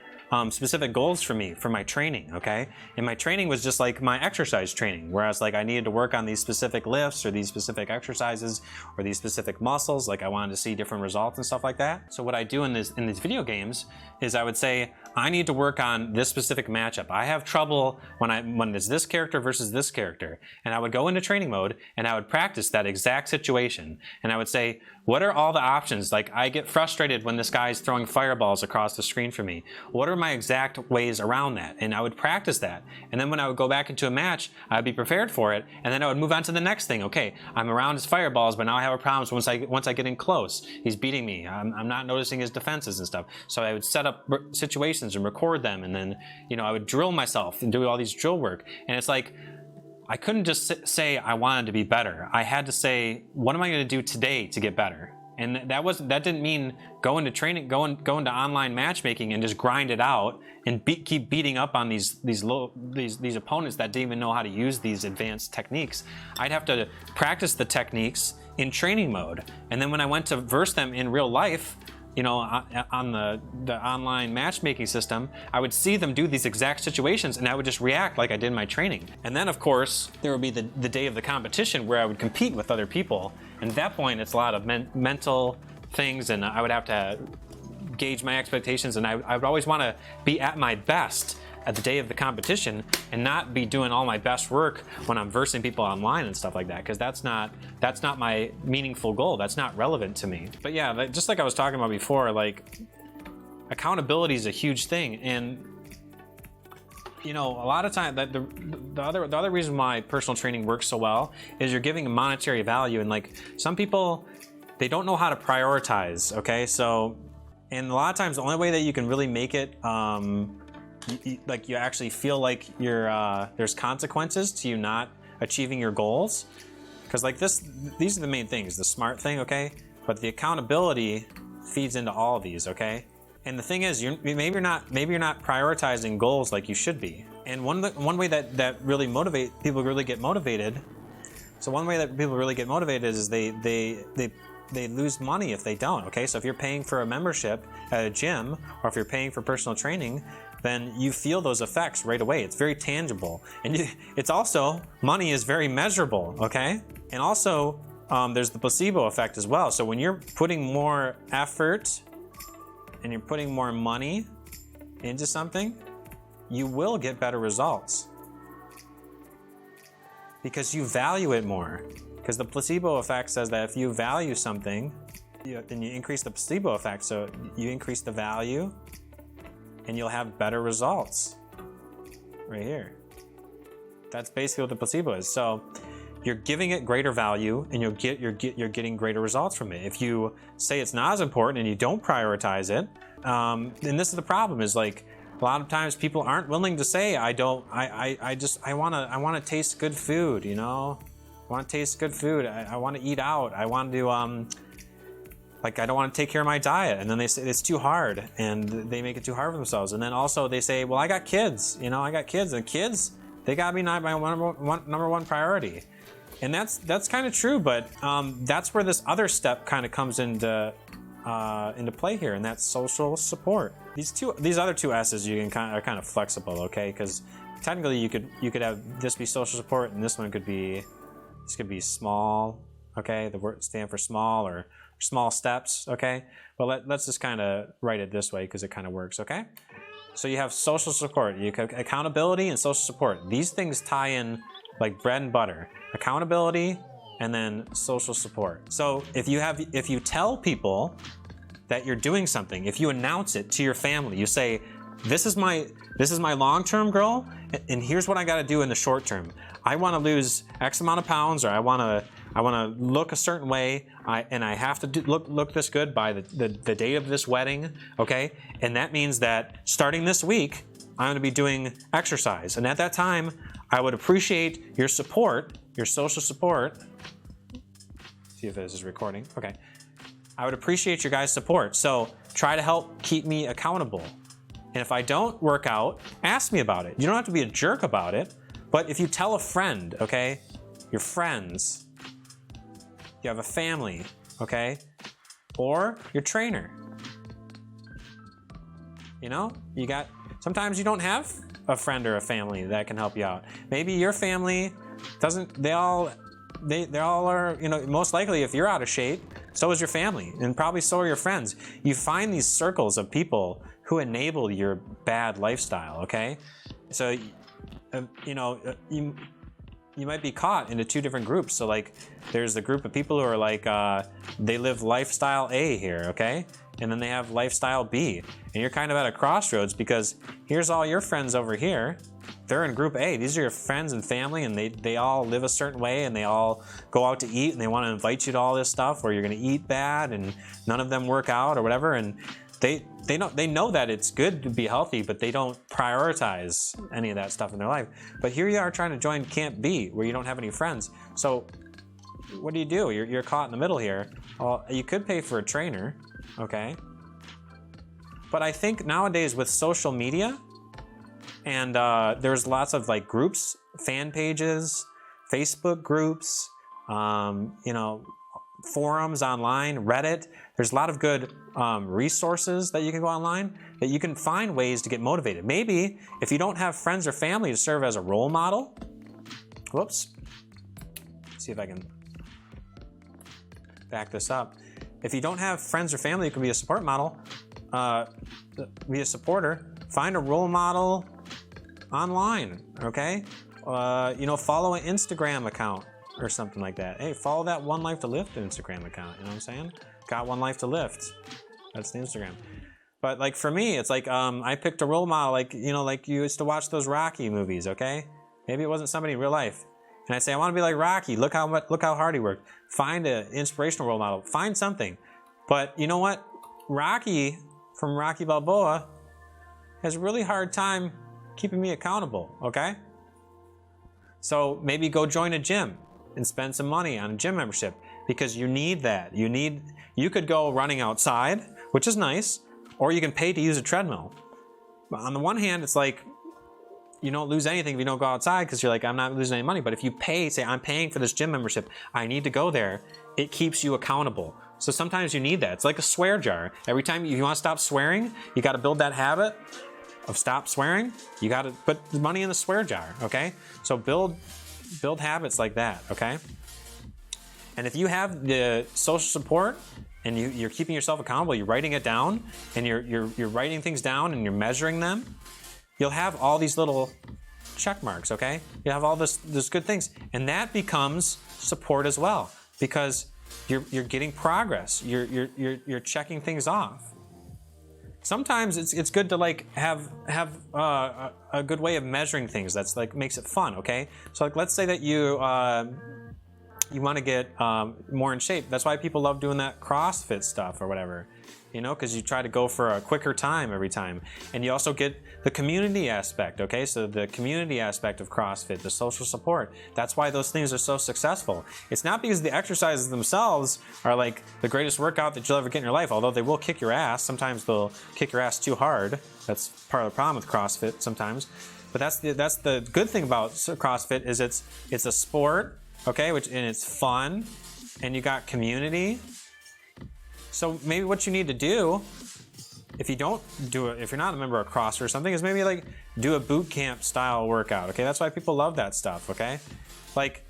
specific goals for my training, okay? And my training was just like my exercise training, whereas like I needed to work on these specific lifts or these specific exercises or these specific muscles, like I wanted to see different results and stuff like that. So what I do in these video games is I would say, I need to work on this specific matchup. I have trouble when it's this character versus this character. And I would go into training mode and I would practice that exact situation. And I would say, what are all the options? Like, I get frustrated when this guy's throwing fireballs across the screen for me. What are my exact ways around that? And I would practice that. And then when I would go back into a match, I'd be prepared for it. And then I would move on to the next thing. Okay, I'm around his fireballs, but now I have a problem once I get in close. He's beating me. I'm not noticing his defenses and stuff. So I would set up situations and record them. And then, you know, I would drill myself and do all these drill work. And it's like, I couldn't just say I wanted to be better. I had to say, what am I going to do today to get better? And that didn't mean going to training, going to online matchmaking and just grind it out and keep beating up on these opponents that didn't even know how to use these advanced techniques. I'd have to practice the techniques in training mode, and then when I went to verse them in real life, you know, on the online matchmaking system, I would see them do these exact situations and I would just react like I did in my training. And then of course, there would be the day of the competition where I would compete with other people. And at that point, it's a lot of mental things, and I would have to gauge my expectations, and I would always want to be at my best at the day of the competition and not be doing all my best work when I'm versing people online and stuff like that, because that's not my meaningful goal. That's not relevant to me. But yeah, just like I was talking about before, like, accountability is a huge thing. And you know, a lot of time that the other reason why personal training works so well is you're giving a monetary value. And like, some people, they don't know how to prioritize, okay? So, and a lot of times the only way that you can really make it, like you actually feel like there's consequences to you not achieving your goals, because like these are the main things, the SMART thing, okay? But the accountability feeds into all of these, okay? And the thing is, maybe you're not prioritizing goals like you should be. And one way that really people really get motivated. So one way that people really get motivated is they lose money if they don't. Okay, so if you're paying for a membership at a gym, or if you're paying for personal training, then you feel those effects right away. It's very tangible, and it's also, money is very measurable. Okay, and also there's the placebo effect as well. So when you're putting more effort and you're putting more money into something, you will get better results because you value it more. Because the placebo effect says that if you value something, then you increase the placebo effect. So you increase the value and you'll have better results right here. That's basically what the placebo is. So you're giving it greater value and you're getting greater results from it. If you say it's not as important and you don't prioritize it, and this is the problem, is like a lot of times people aren't willing to say, I want to taste good food, you know? I want to taste good food. I want to eat out. I want to like, I don't want to take care of my diet. And then they say it's too hard, and they make it too hard for themselves. And then also they say, well, I got kids, you know, and kids, they got to be my number one priority. And that's kind of true, but that's where this other step kind of comes into play here, and that's social support. These other two S's are kind of flexible, okay? Because technically you could have this be social support, and this could be small, okay? The word stand for small, or small steps, okay? But let's just kind of write it this way because it kind of works, okay? So you have social support, accountability, and social support. These things tie in like bread and butter. Accountability and then social support. So if you tell people that you're doing something, if you announce it to your family, you say, this is my long-term goal, and here's what I got to do in the short term. I want to lose X amount of pounds, or I want to look a certain way, and I have to look this good by the date of this wedding, okay? And that means that starting this week, I'm going to be doing exercise, and at that time, I would appreciate your support, your social support. See if this is recording. Okay. I would appreciate your guys' support. So try to help keep me accountable. And if I don't work out, ask me about it. You don't have to be a jerk about it, but if you tell a friend, okay, your friends, you have a family, okay, or your trainer, you know, sometimes you don't have a friend or a family that can help you out. Maybe your family they all are, you know, most likely if you're out of shape, so is your family, and probably so are your friends. You find these circles of people who enable your bad lifestyle, okay? So, you know, you might be caught into two different groups. So like, there's the group of people who are like, they live lifestyle A here, okay? And then they have lifestyle B. And you're kind of at a crossroads because here's all your friends over here. They're in group A. These are your friends and family, and they all live a certain way, and they all go out to eat, and they want to invite you to all this stuff where you're going to eat bad, and none of them work out or whatever. And they know that it's good to be healthy, but they don't prioritize any of that stuff in their life. But here you are trying to join Camp B, where you don't have any friends. So what do? You're caught in the middle here. Well, you could pay for a trainer, okay? But I think nowadays with social media, and there's lots of like groups, fan pages, Facebook groups, you know, forums online, Reddit. There's a lot of good resources that you can go online that you can find ways to get motivated. Maybe if you don't have friends or family to serve as a role model, whoops, let's see if I can back this up. If you don't have friends or family, you can be a support model, be a supporter, find a role model online, okay? You know, follow an Instagram account or something like that. Hey, follow that One Life to Lift Instagram account, you know what I'm saying? Got One Life to Lift. That's the Instagram. But like for me, it's like I picked a role model, like, you know, like you used to watch those Rocky movies, okay? Maybe it wasn't somebody in real life. And I say, I want to be like Rocky. Look how hard he worked. Find an inspirational role model. Find something. But you know what? Rocky from Rocky Balboa has a really hard time keeping me accountable, okay? So maybe go join a gym and spend some money on a gym membership, because you need that. You could go running outside, which is nice, or you can pay to use a treadmill. But on the one hand, it's like, you don't lose anything if you don't go outside, because you're like, I'm not losing any money. But if you pay, say, I'm paying for this gym membership, I need to go there, it keeps you accountable. So sometimes you need that. It's like a swear jar. Every time you want to stop swearing, you got to build that habit of stop swearing. You got to put the money in the swear jar, okay? So build habits like that, okay? And if you have the social support and you're keeping yourself accountable, you're writing it down, and you're writing things down and you're measuring them, you'll have all these little check marks, okay? You have all this good things, and that becomes support as well, because you're getting progress. You're checking things off. Sometimes it's good to like have a good way of measuring things that's like makes it fun, okay? So like let's say that you want to get more in shape. That's why people love doing that CrossFit stuff or whatever, you know, because you try to go for a quicker time every time. And you also get the community aspect, okay? So the community aspect of CrossFit, the social support, that's why those things are so successful. It's not because the exercises themselves are like the greatest workout that you'll ever get in your life, although they will kick your ass. Sometimes they'll kick your ass too hard. That's part of the problem with CrossFit sometimes. But that's the good thing about CrossFit is it's a sport, okay, and it's fun, and you got community. So maybe what you need to do, if you don't do it, if you're not a member of CrossFit or something, is maybe like do a boot camp style workout, okay? That's why people love that stuff, okay? Like,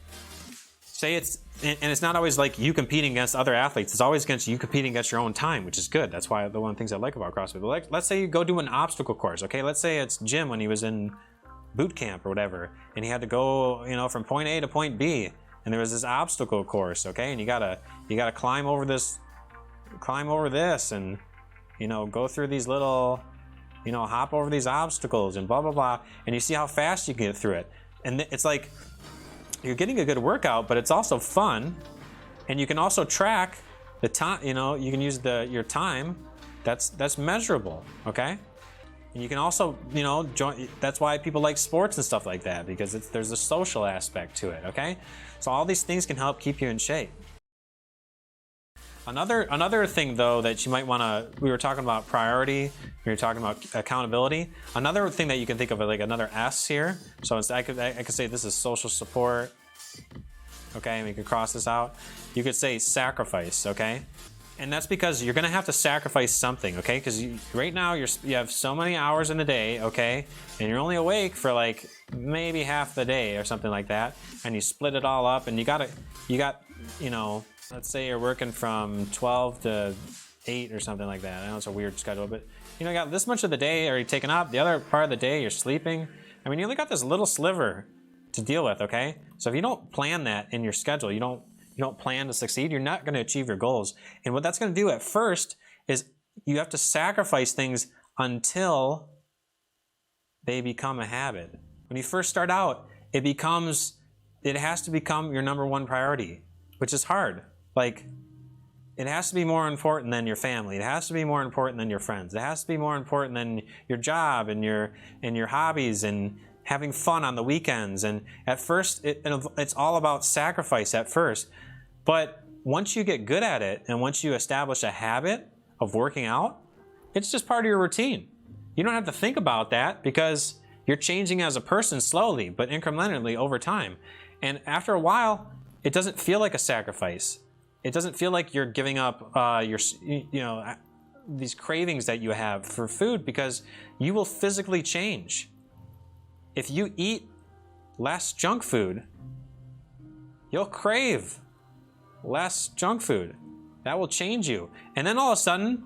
say and it's not always like you competing against other athletes. It's always against you competing against your own time, which is good. That's why one of the things I like about CrossFit. But like, let's say you go do an obstacle course, okay? Let's say it's Jim when he was in boot camp or whatever, and he had to go, you know, from point A to point B, and there was this obstacle course, okay? And you gotta climb over this, and you know, go through these little, you know, hop over these obstacles and blah blah blah, and you see how fast you can get through it. And it's like you're getting a good workout, but it's also fun, and you can also track the time. You know, you can use your time. That's measurable, okay? And you can also, you know, join. That's why people like sports and stuff like that, because there's a social aspect to it, okay? So all these things can help keep you in shape. Another thing though that you might want to, we were talking about priority, we were talking about accountability. Another thing that you can think of, like another S here. So I could say this is social support, okay, and we could cross this out. You could say sacrifice, okay? And that's because you're gonna have to sacrifice something, okay? Because right now you have so many hours in a day, okay? And you're only awake for like maybe half the day or something like that. And you split it all up, and you got, you know, let's say you're working from 12 to 8 or something like that. I know it's a weird schedule, but you know, you got this much of the day already taken up. The other part of the day you're sleeping. I mean, you only got this little sliver to deal with, okay? So if you don't plan that in your schedule, you don't plan to succeed, you're not going to achieve your goals. And what that's going to do at first is you have to sacrifice things until they become a habit. When you first start out, it has to become your number one priority, which is hard. Like, it has to be more important than your family. It has to be more important than your friends. It has to be more important than your job and your hobbies and having fun on the weekends. And at first, it's all about sacrifice at first. But once you get good at it, and once you establish a habit of working out, it's just part of your routine. You don't have to think about that, because you're changing as a person slowly, but incrementally over time. And after a while, it doesn't feel like a sacrifice. It doesn't feel like you're giving up these cravings that you have for food, because you will physically change. If you eat less junk food, you'll crave less junk food. That will change you. And then all of a sudden,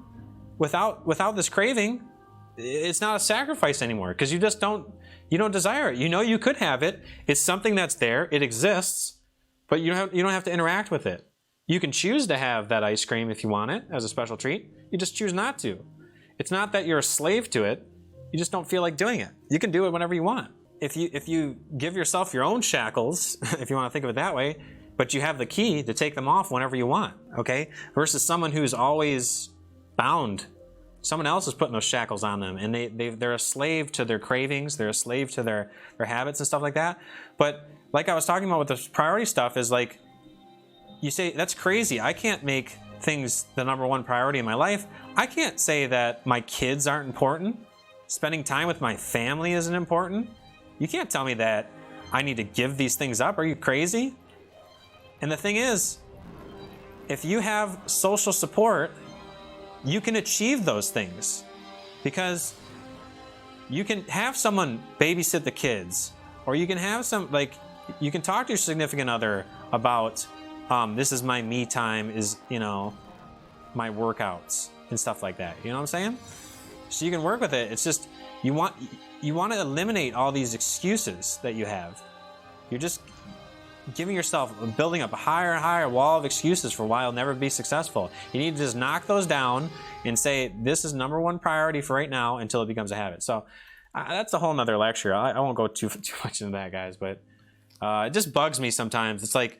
without this craving, it's not a sacrifice anymore, because you don't desire it. You know you could have it. It's something that's there. It exists, but you don't have to interact with it. You can choose to have that ice cream if you want it as a special treat. You just choose not to. It's not that you're a slave to it. You just don't feel like doing it. You can do it whenever you want. if you give yourself your own shackles, if you want to think of it that way, but you have the key to take them off whenever you want, okay? Versus someone who's always bound. Someone else is putting those shackles on them, and they're a slave to their cravings, they're a slave to their habits and stuff like that. But like I was talking about with this priority stuff is like, you say, that's crazy. I can't make things the #1 priority in my life. I can't say that my kids aren't important. Spending time with my family isn't important. You can't tell me that I need to give these things up. Are you crazy? And the thing is, if you have social support, you can achieve those things, because you can have someone babysit the kids, or you can have you can talk to your significant other about, this is my me time, is, my workouts and stuff like that. You know what I'm saying? So you can work with it. It's just, you want to eliminate all these excuses that you have. You're just giving yourself, building up a higher and higher wall of excuses for why you'll never be successful. You need to just knock those down and say, this is #1 priority for right now until it becomes a habit. So that's a whole nother lecture. I won't go too much into that, guys, but it just bugs me sometimes. It's like,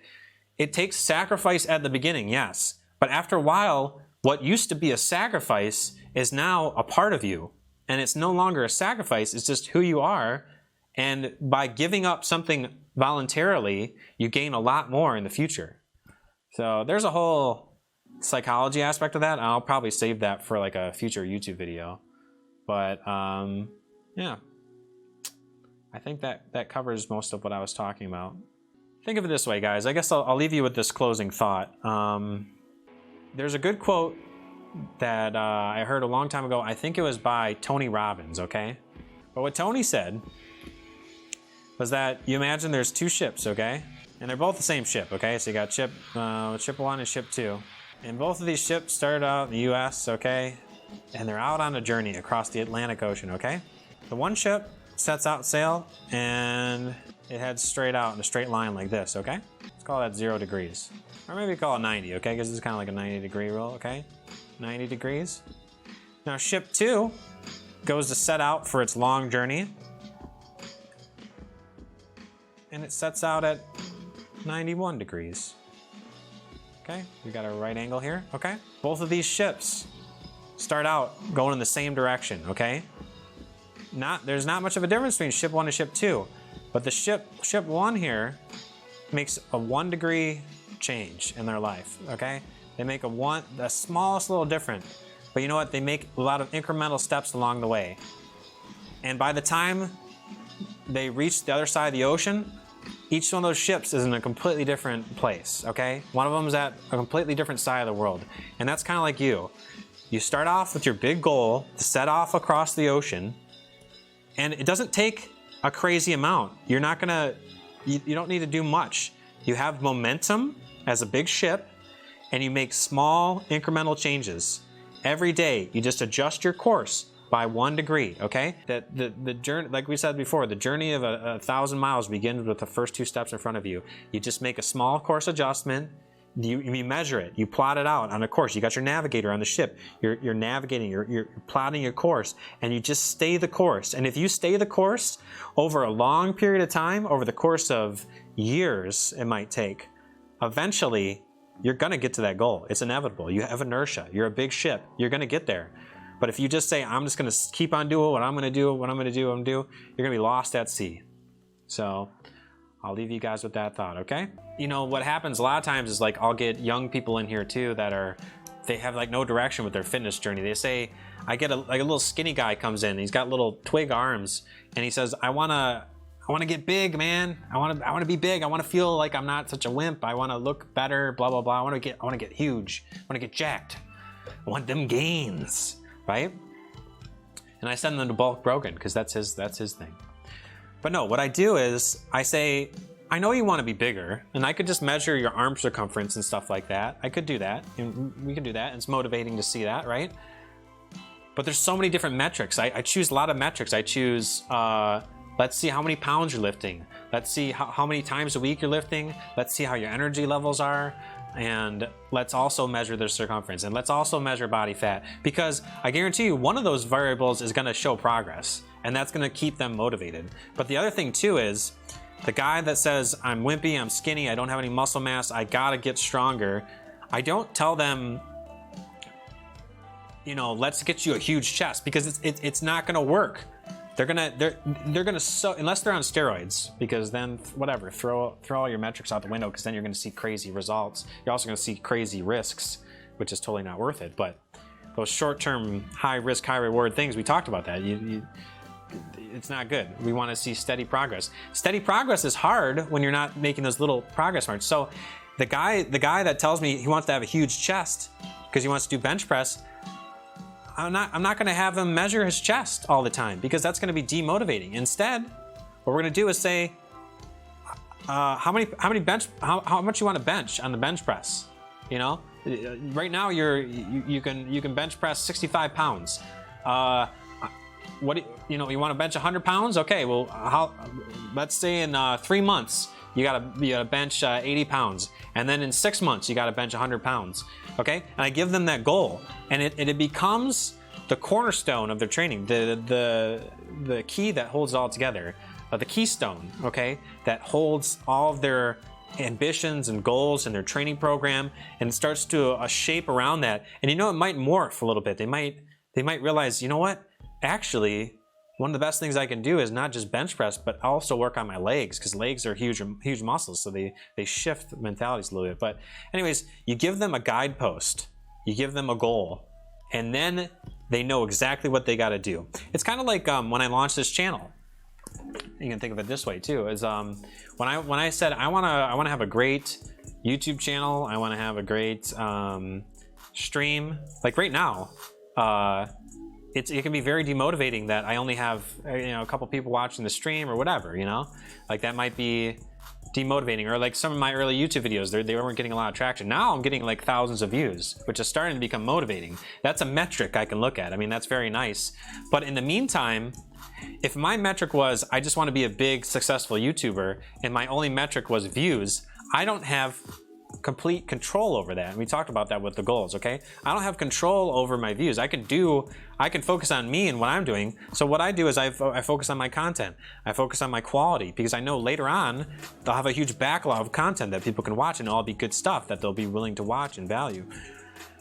it takes sacrifice at the beginning, yes, but after a while, what used to be a sacrifice is now a part of you, and it's no longer a sacrifice, it's just who you are. And by giving up something voluntarily, you gain a lot more in the future. So there's a whole psychology aspect of that. I'll probably save that for like a future YouTube video. But yeah, I think that covers most of what I was talking about. Think of it this way, guys. I guess I'll leave you with this closing thought. There's a good quote that I heard a long time ago. I think it was by Tony Robbins, okay? But what Tony said was that you imagine there's 2 ships, okay? And they're both the same ship, okay? So you got ship 1 and ship 2. And both of these ships started out in the US, okay? And they're out on a journey across the Atlantic Ocean, okay? The one ship sets out sail and it heads straight out in a straight line like this, okay? Let's call that 0 degrees. Or maybe call it 90, okay? Because this is kind of like a 90-degree rule, okay? 90 degrees. Now ship 2 goes to set out for its long journey. And it sets out at 91 degrees. Okay, we got a right angle here, okay? Both of these ships start out going in the same direction, okay? There's not much of a difference between ship 1 and ship 2, but the ship 1 here makes a 1 degree change in their life, okay? They make the smallest little difference, but you know what? They make a lot of incremental steps along the way. And by the time they reach the other side of the ocean, each one of those ships is in a completely different place, okay? One of them is at a completely different side of the world. And that's kind of like you. You start off with your big goal to set off across the ocean, and it doesn't take a crazy amount. You're not gonna, you don't need to do much. You have momentum as a big ship, and you make small incremental changes. Every day, you just adjust your course by 1 degree, okay? The journey, like we said before, the journey of 1,000 miles begins with the first 2 steps in front of you. You just make a small course adjustment. You measure it. You plot it out on a course. You got your navigator on the ship. You're navigating. You're plotting your course, and you just stay the course. And if you stay the course over a long period of time, over the course of years, it might take. Eventually, you're gonna get to that goal. It's inevitable. You have inertia. You're a big ship. You're gonna get there. But if you just say, I'm just going to keep on doing what I'm going to do, you're going to be lost at sea. So I'll leave you guys with that thought, okay? You know, what happens a lot of times is like I'll get young people in here too that they have like no direction with their fitness journey. They say, I get a little skinny guy comes in, he's got little twig arms, and he says, I want to get big, man. I want to be big. I want to feel like I'm not such a wimp. I want to look better, blah, blah, blah. I want to get huge. I want to get jacked. I want them gains. Right? And I send them to Bulk Broken because that's his thing. But no, what I do is I say, I know you want to be bigger, and I could just measure your arm circumference and stuff like that. I could do that, and we can do that. It's motivating to see that, right? But there's so many different metrics. I choose a lot of metrics. I choose, let's see how many pounds you're lifting. Let's see how many times a week you're lifting. Let's see how your energy levels are. And let's also measure their circumference, and let's also measure body fat, because I guarantee you one of those variables is going to show progress. and that's gonna keep them motivated. But the other thing too is, the guy that says, I'm wimpy, I'm skinny, I don't have any muscle mass, I gotta get stronger, I don't tell them, you know, let's get you a huge chest, because it's not gonna work. They're gonna so, unless they're on steroids, because then whatever, throw all your metrics out the window, because then you're gonna see crazy results. You're also gonna see crazy risks, which is totally not worth it. But those short-term, high risk, high reward things, we talked about that. It's not good. We want to see steady progress. Steady progress is hard when you're not making those little progress marks. So the guy that tells me he wants to have a huge chest because he wants to do bench press, I'm not going to have him measure his chest all the time, because that's going to be demotivating. Instead, what we're going to do is say, how much you want to bench on the bench press? You know, right now you can bench press 65 pounds. You want to bench 100 pounds? Okay, well, let's say in 3 months you gotta bench 80 pounds, and then in 6 months you gotta bench 100 pounds. Okay, and I give them that goal, and it becomes the cornerstone of their training, the key that holds it all together, the keystone. Okay, that holds all of their ambitions and goals and their training program, and it starts to shape around that. And you know, it might morph a little bit. They might realize, you know what? Actually, one of the best things I can do is not just bench press, but also work on my legs, because legs are huge muscles, so they shift mentalities a little bit. But anyways, you give them a guidepost, you give them a goal, and then they know exactly what they got to do. It's kind of like when I launched this channel. You can think of it this way too: is when I said I want to have a great YouTube channel, I want to have a great stream. Like right now. It can be very demotivating that I only have a couple people watching the stream or whatever, you know, like that might be demotivating. Or like some of my early YouTube videos, they weren't getting a lot of traction. Now I'm getting like thousands of views, which is starting to become motivating. That's a metric I can look at. I mean, that's very nice. But in the meantime, if my metric was I just want to be a big successful YouTuber and my only metric was views, I don't have complete control over that. And we talked about that with the goals. Okay, I don't have control over my views. I can focus on me and what I'm doing. So what I do is I focus on my content. I focus on my quality, because I know later on they'll have a huge backlog of content that people can watch, and it'll all be good stuff that they'll be willing to watch and value.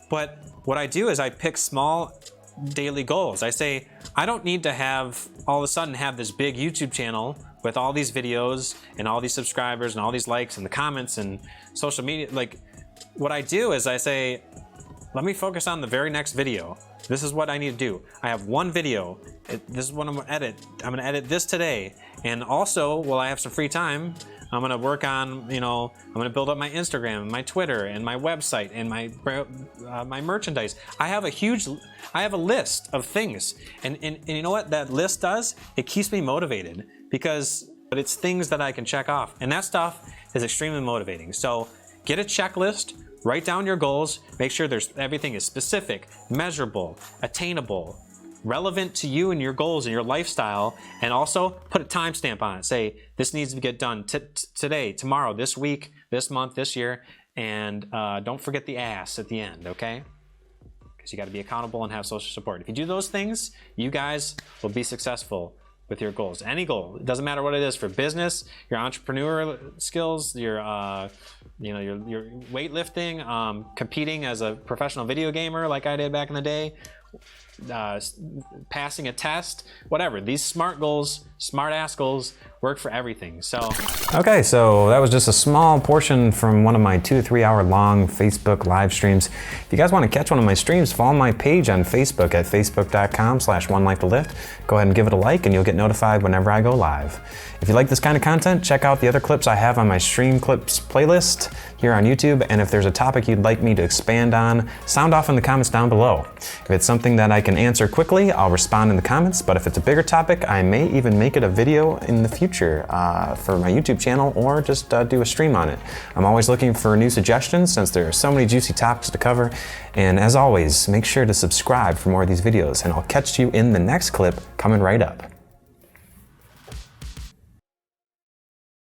But what I do is I pick small daily goals. I say I don't need to have all of a sudden have this big YouTube channel with all these videos and all these subscribers and all these likes and the comments and social media. Like, what I do is I say, let me focus on the very next video. This is what I need to do. I have one video. This is what I'm gonna edit. I'm gonna edit this today. And also, while I have some free time, I'm gonna work on, I'm gonna build up my Instagram, my Twitter, and my website, and my merchandise. I have a list of things, and you know what that list does? It keeps me motivated, because it's things that I can check off, and that stuff is extremely motivating. So get a checklist, write down your goals, make sure everything is specific, measurable, attainable, relevant to you and your goals and your lifestyle, and also put a timestamp on it. Say, this needs to get done today, tomorrow, this week, this month, this year, and don't forget the ass at the end, okay? Because you got to be accountable and have social support. If you do those things, you guys will be successful with your goals. Any goal, it doesn't matter what it is, for business, your entrepreneur skills, your weightlifting, competing as a professional video gamer like I did back in the day, passing a test, whatever. These SMART goals, smart-ass goals, work for everything. So okay, so that was just a small portion from one of my 2 to 3 hour long Facebook live streams. If you guys want to catch one of my streams, follow my page on Facebook at facebook.com/onelifetolift. Go ahead and give it a like, and you'll get notified whenever I go live. If you like this kind of content, check out the other clips I have on my stream clips playlist here on YouTube. And if there's a topic you'd like me to expand on, sound off in the comments down below. If it's something that I can answer quickly, I'll respond in the comments. But if it's a bigger topic, I may even make it a video in the future for my YouTube channel, or just do a stream on it. I'm always looking for new suggestions, since there are so many juicy topics to cover. And as always, make sure to subscribe for more of these videos, and I'll catch you in the next clip coming right up.